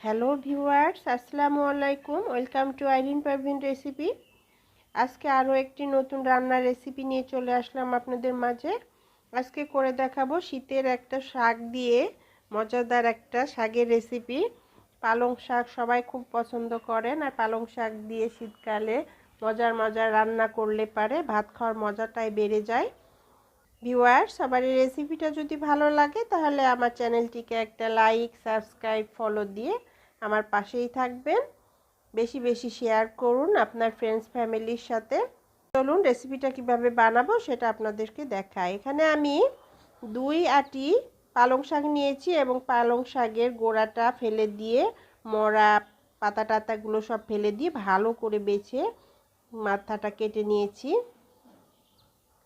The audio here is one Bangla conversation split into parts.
হ্যালো ভিউয়ার্স, আসসালামু আলাইকুম। Welcome to Irin Parvin recipe. আজকে আরও একটি নতুন রান্নার রেসিপি নিয়ে চলে আসলাম আপনাদের মাঝে। আজকে করে দেখাবো শীতের একটা শাক দিয়ে মজাদার একটা শাকের রেসিপি। পালং শাক সবাই খুব পছন্দ করেন, আর পালং শাক দিয়ে শীতকালে মজার মজার রান্না করলে পারে ভাত খাওয়ার মজাটাই বেড়ে যায়। ভিউয়ার্স, আমার এই রেসিপিটা যদি ভালো লাগে তাহলে আমার চ্যানেলটিকে একটা লাইক, সাবস্ক্রাইব, ফলো দিয়ে আমার পাশেই থাকবেন। বেশি বেশি শেয়ার করুন আপনার ফ্রেন্ডস ফ্যামিলির সাথে। চলুন রেসিপিটা কিভাবে বানাবো সেটা আপনাদেরকে দেখাই। এখানে আমি 2 আটি পালং শাক নিয়েছি এবং পালং শাকের গোড়াটা ফেলে দিয়ে, মরা পাতা টাতাগুলো সব ফেলে দিয়ে ভালো করে বেছে মাথাটা কেটে নিয়েছি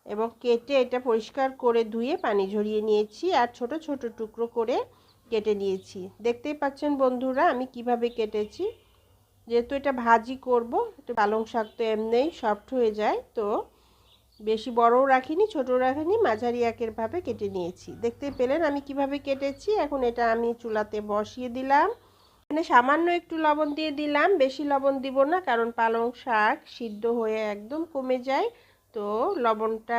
এবং কেটে এটা পরিষ্কার করে ধুয়ে পানি ঝরিয়ে নিয়েছি আর ছোট ছোট টুকরো করে কেটে নিয়েছি। দেখতেই পাচ্ছেন বন্ধুরা আমি কিভাবে কেটেছি। যেহেতু এটা ভাজি করব, এটা পালং শাক তো এমনিই সফট হয়ে যায়, তো বেশি বড়ও রাখিনি ছোটও রাখিনি, মাঝারি একেরভাবে কেটে নিয়েছি। দেখতে পেলেন আমি কিভাবে কেটেছি। এখন এটা আমি চুলাতে বসিয়ে দিলাম। এখানে সামান্য একটু লবণ দিয়ে দিলাম, বেশি লবণ দিব না কারণ পালং শাক সিদ্ধ হয়ে একদম কমে যায়, তো লবণটা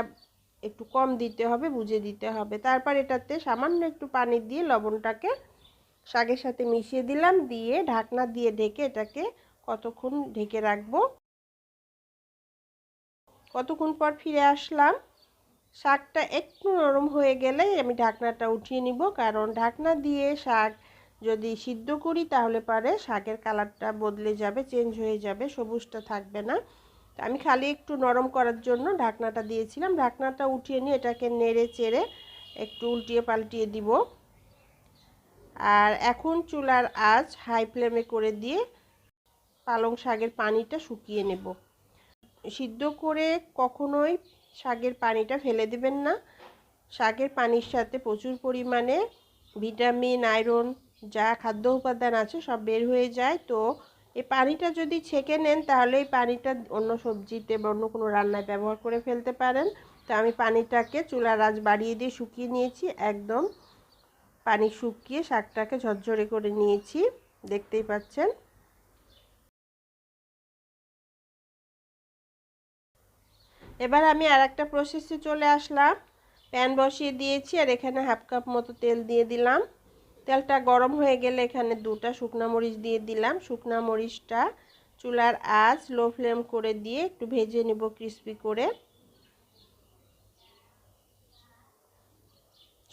একটু কম দিতে হবে, বুঝে দিতে হবে। তারপর এটাতে সামান্য একটু পানি দিয়ে লবণটাকে শাকের সাথে মিশিয়ে দিলাম, দিয়ে ঢাকনা দিয়ে ঢেকে এটাকে কতক্ষণ ঢেকে রাখবো। কতক্ষণ পর ফিরে আসলাম। শাকটা একটু নরম হয়ে গেলে আমি ঢাকনাটা উঠিয়ে নিব, কারণ ঢাকনা দিয়ে শাক যদি সিদ্ধ করি তাহলে পারে শাকের কালারটা বদলে যাবে, চেঞ্জ হয়ে যাবে, সবুজটা থাকবে না। তো আমি খালি একটু নরম করার জন্য ঢাকনাটা দিয়েছিলাম। ঢাকনাটা উঠিয়ে নিয়ে এটাকে নেড়ে চেড়ে একটু উল্টিয়ে পাল্টিয়ে দিব। আর এখন চুলার আঁচ হাই ফ্লেমে করে দিয়ে পালং শাকের পানিটা শুকিয়ে নেব। সিদ্ধ করে কখনোই শাকের পানিটা ফেলে দেবেন না। শাকের পানির সাথে প্রচুর পরিমাণে ভিটামিন, আয়রন, যা খাদ্য উপাদান আছে সব বের হয়ে যায়। তো এই পানিটা যদি ছেঁকে নেন তাহলে এই পানিটা অন্য সবজিতে বা অন্য কোনো রান্নায় ব্যবহার করে ফেলতে পারেন। তো আমি পানিটাকে চুলার আঁচ বাড়িয়ে দিয়ে শুকিয়ে নিয়েছি, একদম পানি শুকিয়ে শাকটাকে ঝরঝরে করে নিয়েছি, দেখতেই পাচ্ছেন। এবার আমি আর একটা প্রসেসে চলে আসলাম। প্যান বসিয়ে দিয়েছি আর এখানে হাফ কাপ মতো তেল দিয়ে দিলাম। তেলটা গরম হয়ে গেলে এখানে 2টা শুকনা মরিচ দিয়ে দিলাম। শুকনা মরিচটা চুলার আঁচ লো ফ্লেম করে দিয়ে একটু ভেজে নেব ক্রিস্পি করে।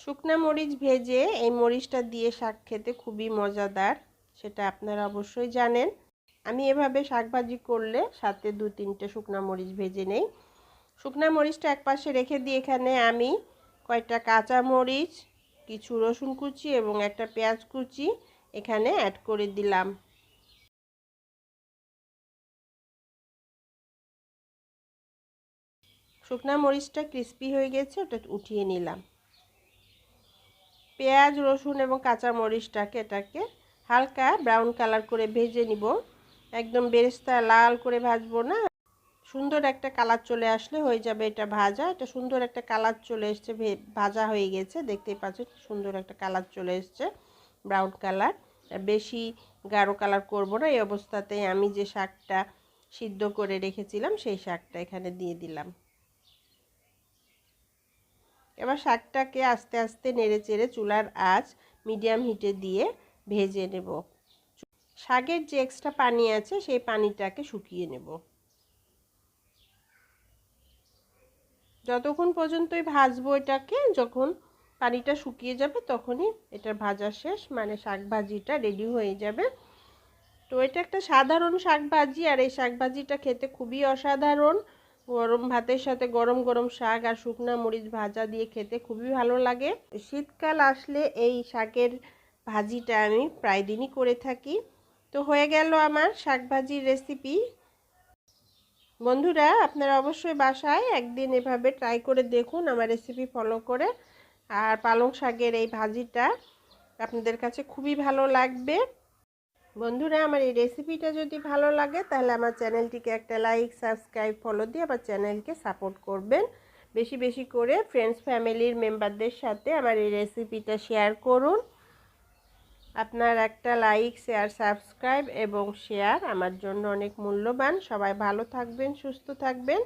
শুকনা মরিচ ভেজে এই মরিচটা দিয়ে শাক খেতে খুবই মজাদার, সেটা আপনারা অবশ্যই জানেন। আমি এভাবে শাক ভাজি করলে সাথে 2-3টে শুকনা মরিচ ভেজে নেই। শুকনা মরিচটা একপাশে রেখে দিয়ে এখানে আমি কয়েকটা কাঁচা মরিচ, কিছু রসুন কুচি এবং একটা পেঁয়াজ কুচি এখানে অ্যাড করে দিলাম। শুকনা মরিচটা ক্রিস্পি হয়ে গেছে, ওটা উঠিয়ে নিলাম। পেঁয়াজ, রসুন এবং কাঁচা মরিচটাকে এটাকে হালকা ব্রাউন কালার করে ভেজে নিব। একদম বেরেস্তা লাল করে ভাজবো না, সুন্দর একটা কালার চলে আসলে হয়ে যাবে এটা ভাজা। এটা সুন্দর একটা কালার চলে এসছে, ভাজা হয়ে গেছে, দেখতেই পাচ্ছেন সুন্দর একটা কালার চলে এসছে, ব্রাউন কালার। বেশি গাঢ় কালার করব না। এই অবস্থাতেই আমি যে শাকটা সিদ্ধ করে রেখেছিলাম সেই শাকটা এখানে দিয়ে দিলাম। এবার শাকটাকে আস্তে আস্তে নেড়ে চেড়ে চুলার আঁচ মিডিয়াম হিটে দিয়ে ভেজে নেব। শাকের যে এক্সট্রা পানি আছে সেই পানিটাকে শুকিয়ে নেব। যতক্ষণ পর্যন্তই ভাজবো এটাকে, যখন পানিটা শুকিয়ে যাবে তখনই এটা ভাজা শেষ, মানে শাক ভাজিটা রেডি হয়ে যাবে। তো এটা একটা সাধারণ শাক ভাজি, আর এই শাক ভাজিটা খেতে খুবই অসাধারণ। গরম ভাতের সাথে গরম গরম শাক আর শুকনা মরিচ ভাজা দিয়ে খেতে খুবই ভালো লাগে। শীতকাল আসলে এই শাকের ভাজিটা আমি প্রায় দিনই করে থাকি। তো হয়ে গেল আমার শাক ভাজির রেসিপি। বন্ধুরা, আপনারা অবশ্যই বাসায় একদিন এভাবে ট্রাই করে দেখুন আমার রেসিপি ফলো করে। আর পালং শাকের এই ভাজিটা আপনাদের কাছে খুবই ভালো লাগবে। বন্ধুরা, আমার এই রেসিপিটা যদি ভালো লাগে তাহলে আমার চ্যানেলটিকে একটা লাইক, সাবস্ক্রাইব, ফলো দিয়ে আমার চ্যানেলকে সাপোর্ট করবেন। বেশি বেশি করে ফ্রেন্ডস ফ্যামিলির মেম্বারদের সাথে আমার এই রেসিপিটা শেয়ার করুন। আপনার একটা লাইক, শেয়ার, সাবস্ক্রাইব এবং শেয়ার আমার জন্য অনেক মূল্যবান। সবাই ভালো থাকবেন, সুস্থ থাকবেন।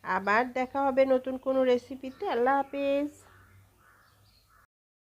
আবার দেখা হবে নতুন কোনো রেসিপিতে। আল্লাহ হাফেজ।